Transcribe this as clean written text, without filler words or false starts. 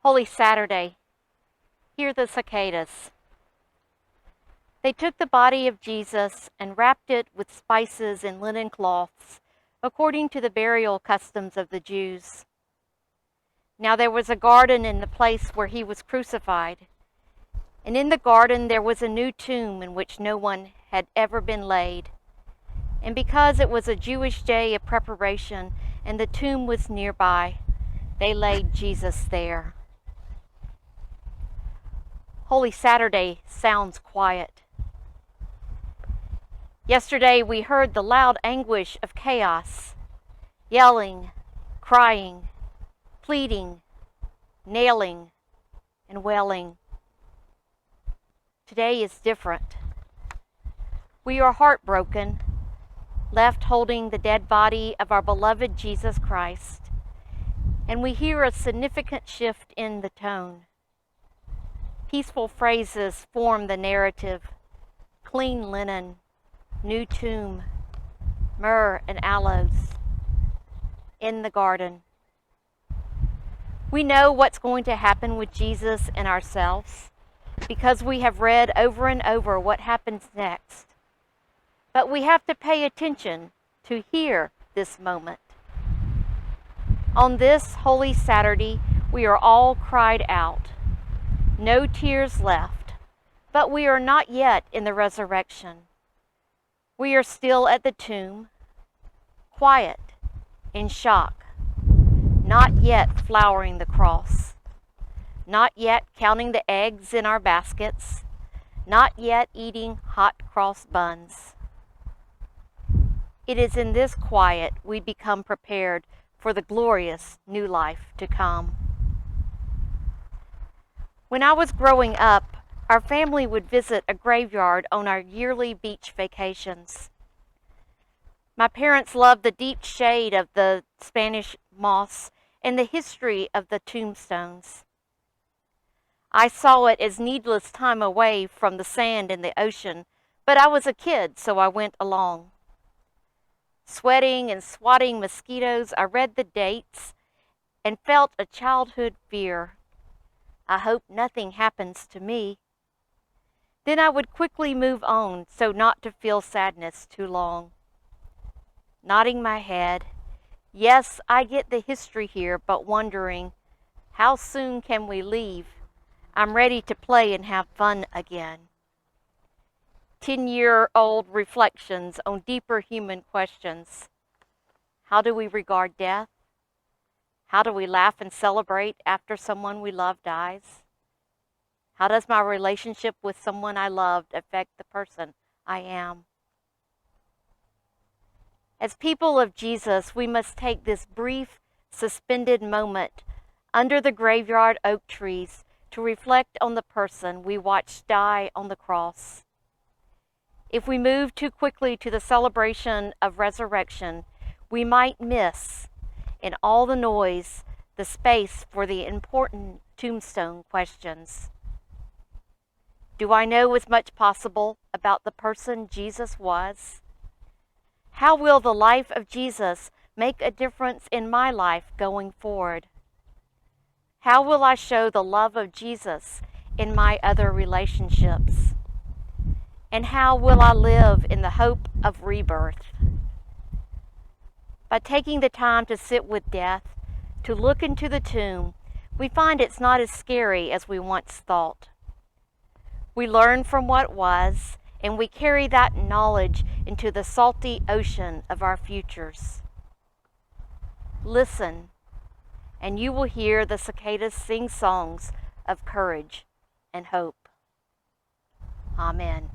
Holy Saturday, hear the cicadas. They took the body of Jesus and wrapped it with spices and linen cloths, according to the burial customs of the Jews. Now there was a garden in the place where he was crucified, and in the garden there was a new tomb in which no one had ever been laid. And because it was a Jewish day of preparation and the tomb was nearby, they laid Jesus there. Holy Saturday sounds quiet. Yesterday we heard the loud anguish of chaos, yelling, crying, pleading, nailing, and wailing. Today is different. We are heartbroken, left holding the dead body of our beloved Jesus Christ, and we hear a significant shift in the tone. Peaceful phrases form the narrative: clean linen, new tomb, myrrh and aloes, in the garden. We know what's going to happen with Jesus and ourselves because we have read over and over what happens next. But we have to pay attention to hear this moment. On this Holy Saturday, we are all cried out. No tears left, but we are not yet in the resurrection. We are still at the tomb, quiet, in shock, not yet flowering the cross, not yet counting the eggs in our baskets, not yet eating hot cross buns. It is in this quiet we become prepared for the glorious new life to come. When I was growing up, our family would visit a graveyard on our yearly beach vacations. My parents loved the deep shade of the Spanish moss and the history of the tombstones. I saw it as needless time away from the sand and the ocean, but I was a kid, so I went along. Sweating and swatting mosquitoes, I read the dates and felt a childhood fear. I hope nothing happens to me. Then I would quickly move on so not to feel sadness too long. Nodding my head, yes, I get the history here, but wondering, how soon can we leave? I'm ready to play and have fun again. 10-year-old reflections on deeper human questions. How do we regard death? How do we laugh and celebrate after someone we love dies? How does my relationship with someone I loved affect the person I am? As people of Jesus, we must take this brief, suspended moment under the graveyard oak trees to reflect on the person we watched die on the cross. If we move too quickly to the celebration of resurrection, we might miss, in all the noise, the space for the important tombstone questions. Do I know as much possible about the person Jesus was? How will the life of Jesus make a difference in my life going forward? How will I show the love of Jesus in my other relationships? And how will I live in the hope of rebirth? By taking the time to sit with death, to look into the tomb, we find it's not as scary as we once thought. We learn from what was, and we carry that knowledge into the salty ocean of our futures. Listen, and you will hear the cicadas sing songs of courage and hope. Amen.